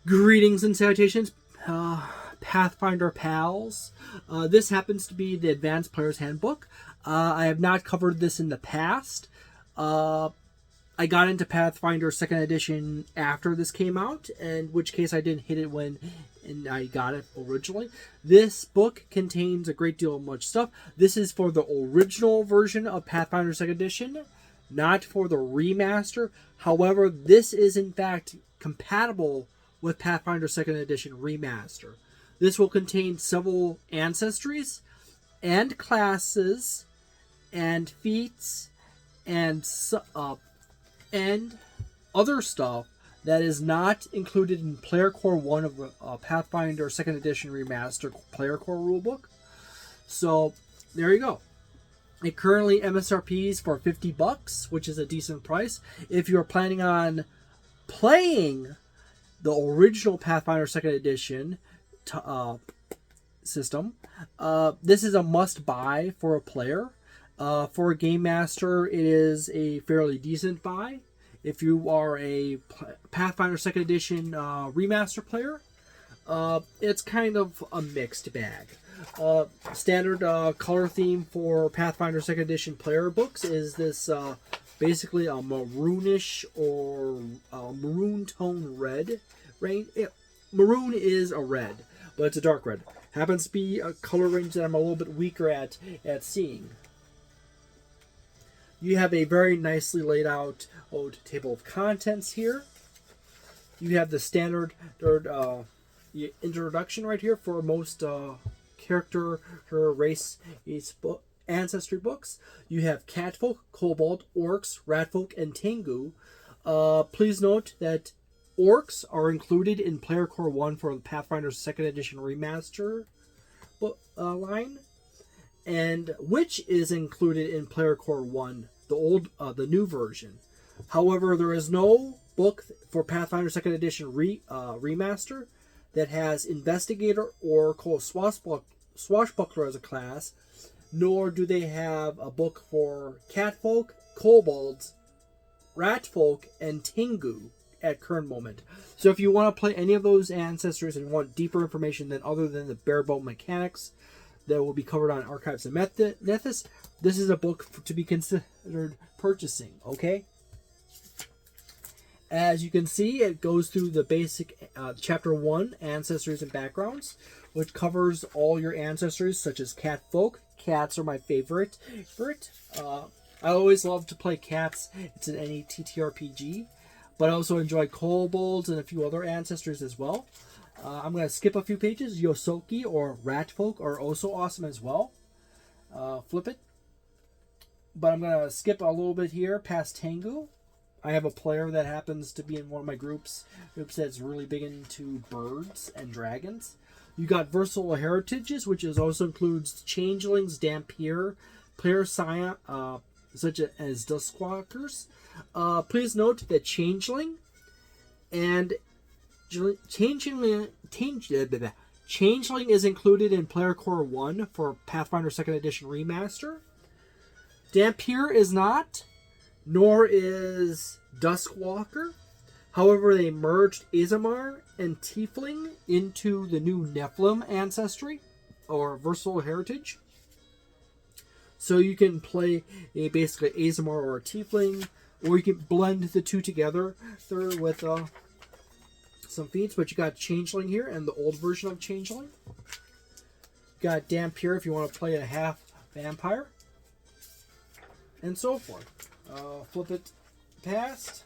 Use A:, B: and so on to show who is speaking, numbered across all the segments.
A: Greetings and salutations, Pathfinder pals. This happens to be the Advanced Player's Handbook. I have not covered this in the past. I got into Pathfinder Second Edition after this came out, in which case I didn't hit it when I got it originally. This book contains a great deal of much stuff. This is for the original version of Pathfinder Second Edition, not for the remaster. However, this is in fact compatible with Pathfinder Second Edition Remaster. This will contain several ancestries and classes and feats and other stuff that is not included in Player Core 1 of Pathfinder Second Edition Remaster Player Core Rulebook. So, there you go. It currently MSRPs for $50, which is a decent price. If you're planning on playing the original Pathfinder Second Edition system, this is a must-buy for a player. For a Game Master, it is a fairly decent buy. If you are a Pathfinder Second Edition Remaster player, it's kind of a mixed bag. Standard color theme for Pathfinder Second Edition player books is this basically a maroonish or maroon tone red. Maroon is a red, but it's a dark red. Happens to be a color range that I'm a little bit weaker at seeing. You have a very nicely laid out table of contents here. You have the standard introduction right here for most character or race ancestry books. You have catfolk, kobold, orcs, ratfolk, and tengu. Please note that orcs are included in Player Core 1 for the Pathfinder Second Edition Remaster line, and witch is included in Player Core 1, the new version. However, there is no book for Pathfinder Second Edition Remaster that has investigator or swashbuckler as a class, nor do they have a book for catfolk, kobolds, ratfolk, and tengu at current moment. So if you want to play any of those ancestors and want deeper information other than the bare bone mechanics that will be covered on Archetypes and Mythos, this is a book to be considered purchasing, okay? As you can see, it goes through the basic Chapter 1, Ancestries and Backgrounds, which covers all your ancestries, such as catfolk. Cats are my favorite. I always love to play cats. It's in any ttrpg. But I also enjoy kobolds and a few other ancestors as well. I'm going to skip a few pages. Yosoki or ratfolk are also awesome as well. Flip it. But I'm going to skip a little bit here past Tengu. I have a player that happens to be in one of my groups that's really big into birds and dragons. You got versatile heritages, which also includes changelings, Dampier, player scion, such as Duskwalkers. Please note that changeling is included in Player Core 1 for Pathfinder Second Edition Remaster. Dampier is not, nor is Duskwalker. However, they merged Izamar and Tiefling into the new Nephilim ancestry, or versatile heritage. So you can play basically Azamar or a Tiefling, or you can blend the two together with some feats. But you got Changeling here, and the old version of Changeling. You got Dampier if you want to play a half vampire, and so forth. Flip it past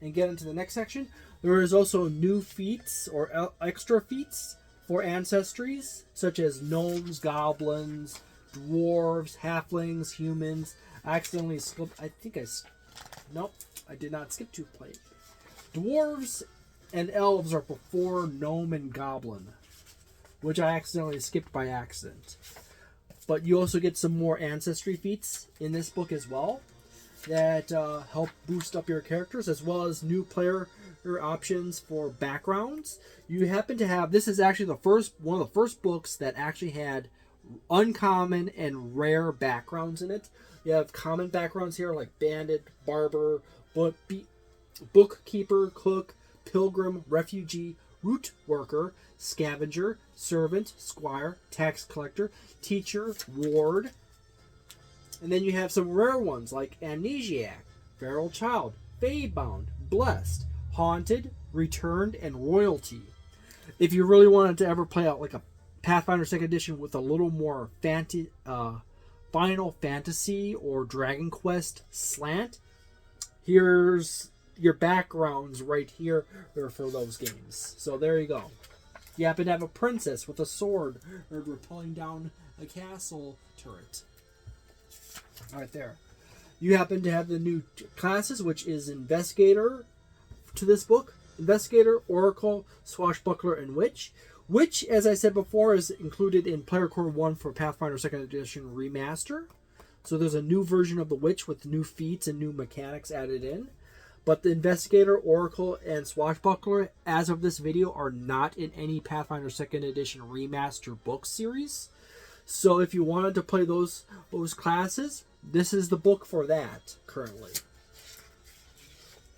A: and get into the next section. There is also new feats or extra feats for ancestries, such as gnomes, goblins, dwarves, halflings, humans. I accidentally skipped. Nope, I did not skip to play. Dwarves and elves are before gnome and goblin, which I accidentally skipped by accident. But you also get some more ancestry feats in this book as well that help boost up your characters, as well as new player options for backgrounds. You happen to have, this is actually one of the first books that actually had uncommon and rare backgrounds in it. You have common backgrounds here like bandit, barber, bookkeeper, cook, pilgrim, refugee, root worker, scavenger, servant, squire, tax collector, teacher, ward. And then you have some rare ones like amnesiac, feral child, feybound, blessed, haunted, returned, and royalty. If you really wanted to ever play out like a Pathfinder Second Edition with a little more Final Fantasy or Dragon Quest slant, here's your backgrounds right here for those games. So there you go. You happen to have a princess with a sword or rappelling down a castle turret. Right there. You happen to have the new classes, which is investigator to this book. Investigator, oracle, swashbuckler, and witch. Which, as I said before, is included in Player Core 1 for Pathfinder Second Edition Remaster. So there's a new version of the witch with new feats and new mechanics added in. But the investigator, oracle, and swashbuckler, as of this video, are not in any Pathfinder Second Edition Remaster book series. So if you wanted to play those classes, this is the book for that currently.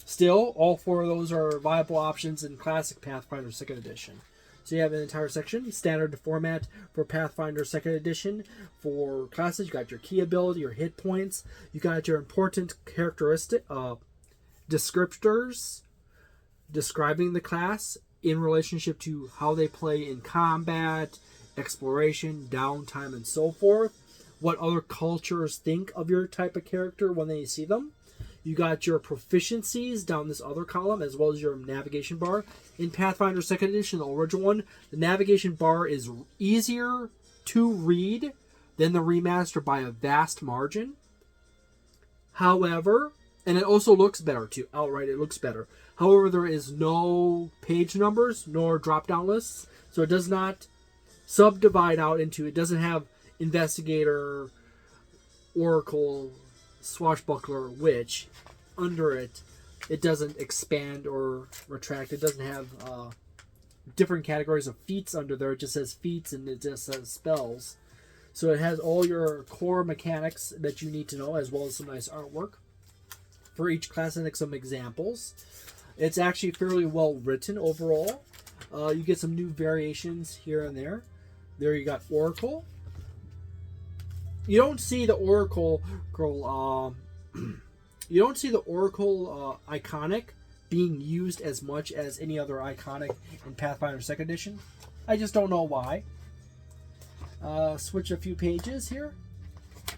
A: Still, all four of those are viable options in Classic Pathfinder Second Edition. So you have an entire section, standard format for Pathfinder Second Edition. For classes, you got your key ability, your hit points. You got your important characteristic descriptors describing the class in relationship to how they play in combat, exploration, downtime, and so forth. What other cultures think of your type of character when they see them. You got your proficiencies down this other column, as well as your navigation bar. In Pathfinder Second Edition, the original one, the navigation bar is easier to read than the remaster by a vast margin. However, and it also looks better too. Outright, it looks better. However, there is no page numbers nor drop-down lists, so it does not subdivide out into, it doesn't have investigator, oracle, swashbuckler, witch under it. It doesn't expand or retract. It doesn't have different categories of feats under there. It just says feats and it just says spells. So it has all your core mechanics that you need to know, as well as some nice artwork for each class and some examples. It's actually fairly well written overall. You get some new variations here and there. There you got Oracle. You don't see the Oracle iconic being used as much as any other iconic in Pathfinder Second Edition. I just don't know why. Switch a few pages here.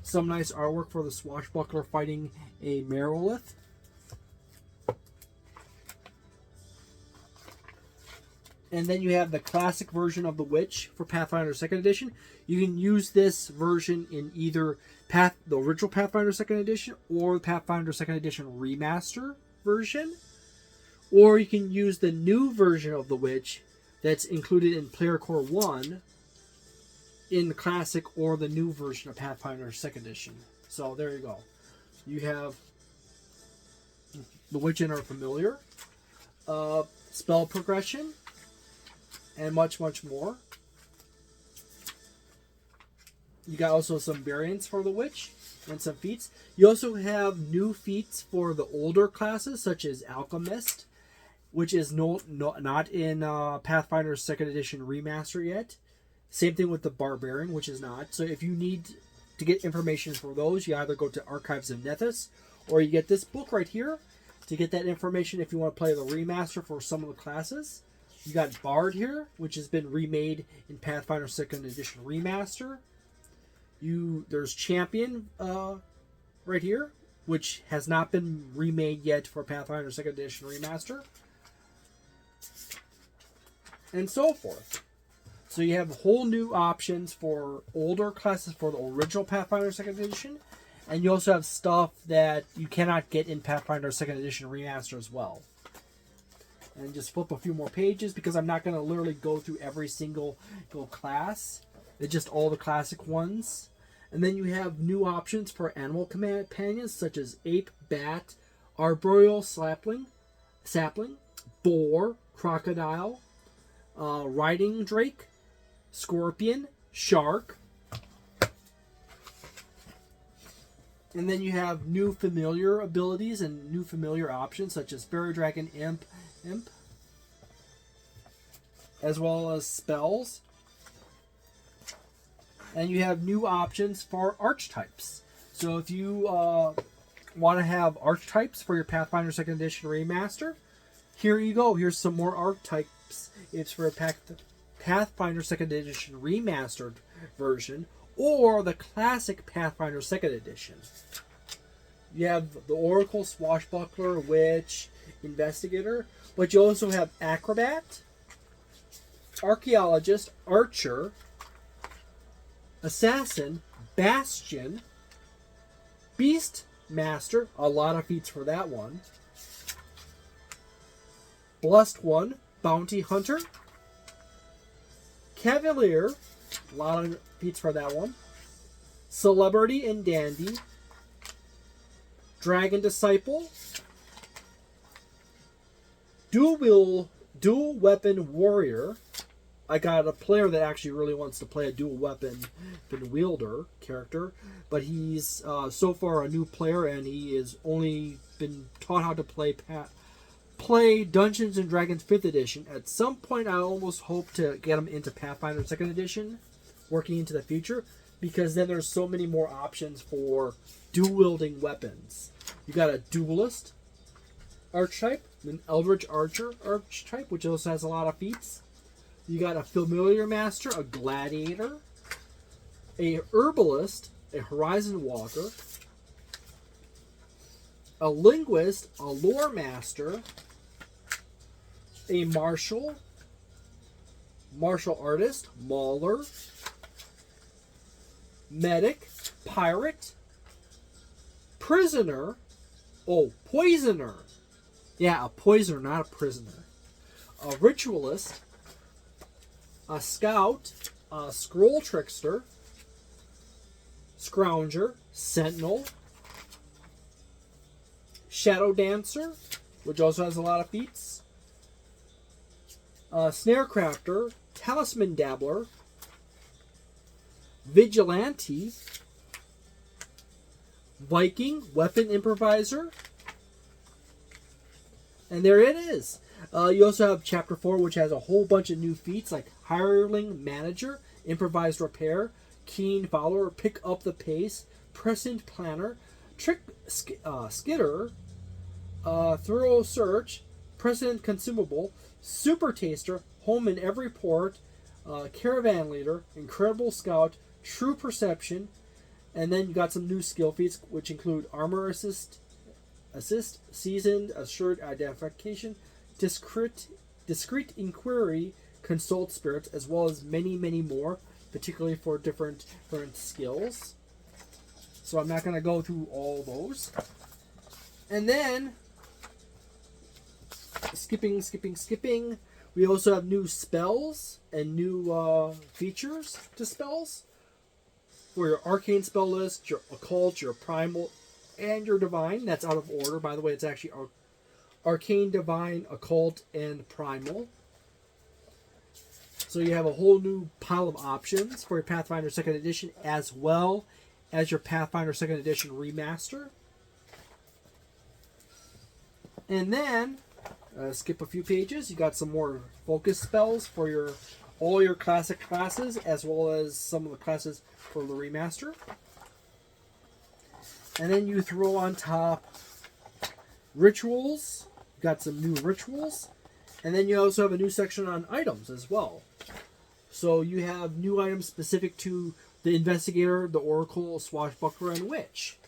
A: Some nice artwork for the swashbuckler fighting a Merolith. And then you have the classic version of the witch for Pathfinder Second Edition. You can use this version in either the original Pathfinder Second Edition or the Pathfinder Second Edition Remaster version. Or you can use the new version of the witch that's included in Player Core 1 in the classic or the new version of Pathfinder Second Edition. So there you go. You have the witch in our familiar, spell progression, and much, much more. You got also some variants for the witch and some feats. You also have new feats for the older classes, such as Alchemist, which is not in Pathfinder Second Edition Remaster yet. Same thing with the Barbarian, which is not. So if you need to get information for those, you either go to Archives of Nethys, or you get this book right here to get that information if you want to play the remaster for some of the classes. You got Bard here, which has been remade in Pathfinder Second Edition Remaster. There's Champion right here, which has not been remade yet for Pathfinder Second Edition Remaster. And so forth. So you have whole new options for older classes for the original Pathfinder Second Edition. And you also have stuff that you cannot get in Pathfinder Second Edition Remaster as well. And just flip a few more pages because I'm not going to literally go through every single class. It's just all the classic ones. And then you have new options for animal companions such as ape, bat, arboreal sapling, boar, crocodile, riding drake, scorpion, shark. And then you have new familiar abilities and new familiar options such as fairy dragon, imp, as well as spells. And you have new options for archetypes. So if you want to have archetypes for your Pathfinder Second Edition Remaster, here you go. Here's some more archetypes. It's for a Pathfinder Second Edition Remastered version or the classic Pathfinder Second Edition. You have the Oracle, Swashbuckler, Witch, Investigator, but you also have Acrobat, Archaeologist, Archer, Assassin, Bastion, Beast Master, a lot of feats for that one, Blessed One, Bounty Hunter, Cavalier, a lot of feats for that one, Celebrity and Dandy, Dragon Disciple, Dual Weapon Warrior. I got a player that actually really wants to play a dual weapon wielder character, but he's so far a new player and he has only been taught how to play Dungeons and Dragons 5th Edition. At some point, I almost hope to get him into Pathfinder 2nd Edition, working into the future, because then there's so many more options for dual-wielding weapons. You got a Duelist archetype, an Eldritch Archer archetype, which also has a lot of feats. You got a Familiar Master, a Gladiator, a Herbalist, a Horizon Walker, a Linguist, a Lore Master, a Martial Artist, Mauler, Medic, Pirate, Prisoner, Poisoner. Yeah, a Poisoner, not a Prisoner. A Ritualist, a Scout, a Scroll Trickster, Scrounger, Sentinel, Shadowdancer, which also has a lot of feats, Snarecrafter, Talisman Dabbler, Vigilante, Viking, Weapon Improviser, and there it is. You also have Chapter 4, which has a whole bunch of new feats like Hireling Manager, Improvised Repair, Keen Follower, Pick Up the Pace, Prescient Planner, Trick Skitter, Thorough Search, Prescient Consumable, Super Taster, Home in Every Port, Caravan Leader, Incredible Scout, True Perception, and then you got some new skill feats which include Armor Assist, Seasoned, Assured Identification, Discreet Inquiry, Consult Spirits, as well as many, many more, particularly for different skills. So I'm not going to go through all those. And then, skipping. We also have new spells and new features to spells for your arcane spell list, your occult, your primal, and your divine. That's out of order, by the way. It's actually arcane, divine, occult, and primal. So you have a whole new pile of options for your Pathfinder 2nd Edition, as well as your Pathfinder 2nd Edition Remaster. And then, skip a few pages, you got some more focus spells for all your classic classes, as well as some of the classes for the Remaster. And then you throw on top rituals. You got some new rituals. And then you also have a new section on items as well. So you have new items specific to the Investigator, the Oracle, Swashbuckler, and Witch,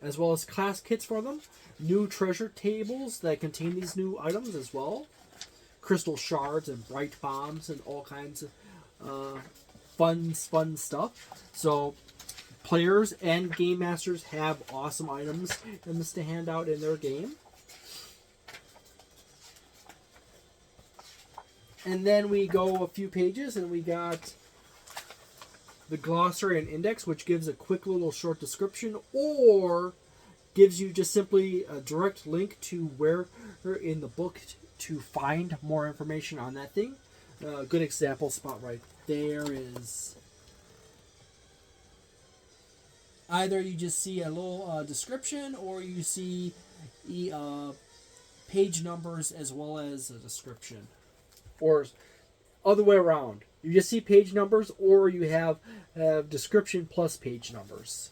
A: as well as class kits for them. New treasure tables that contain these new items as well. Crystal shards and bright bombs and all kinds of fun stuff. So players and game masters have awesome items in this to hand out in their game. And then we go a few pages and we got the glossary and index, which gives a quick little short description or gives you just simply a direct link to where in the book to find more information on that thing. A good example spot right there is either you just see a little description or you see page numbers as well as a description. Or other way around. You just see page numbers, or you have description plus page numbers.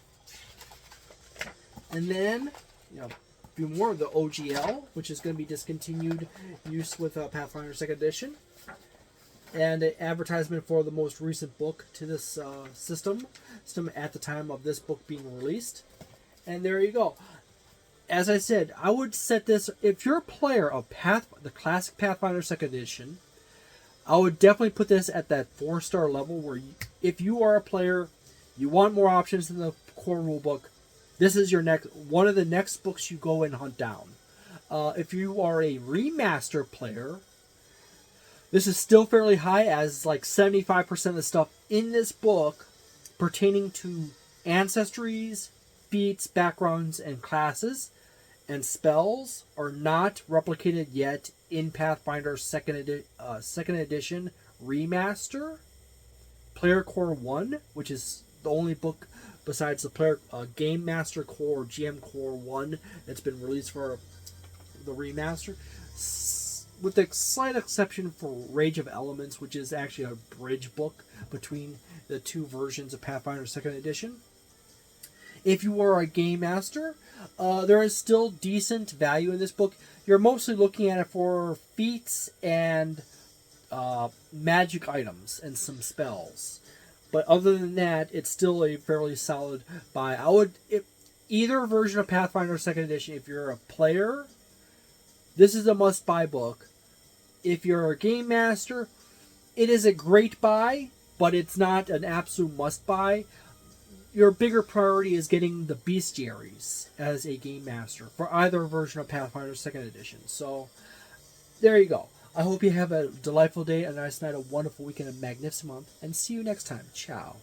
A: And then, a few more of the OGL, which is going to be discontinued use with Pathfinder Second Edition. And an advertisement for the most recent book to this system at the time of this book being released. And there you go. As I said, I would set this, if you're a player of the classic Pathfinder Second Edition, I would definitely put this at that 4-star level where if you are a player, you want more options in the core rulebook, this is your one of the next books you go and hunt down. If you are a remaster player, this is still fairly high, as like 75% of the stuff in this book pertaining to ancestries, feats, backgrounds, and classes and spells are not replicated yet in Pathfinder Second Edition Remaster. Player Core 1, which is the only book besides the Player Game Master Core or GM Core 1 that's been released for the Remaster. With the slight exception for Rage of Elements, which is actually a bridge book between the two versions of Pathfinder Second Edition. If you are a game master, there is still decent value in this book. You're mostly looking at it for feats and magic items and some spells. But other than that, it's still a fairly solid buy. Either version of Pathfinder Second Edition, if you're a player, this is a must-buy book. If you're a game master, it is a great buy, but it's not an absolute must-buy. Your bigger priority is getting the bestiaries as a game master for either version of Pathfinder Second Edition. So, there you go. I hope you have a delightful day, a nice night, a wonderful weekend, a magnificent month, and see you next time. Ciao.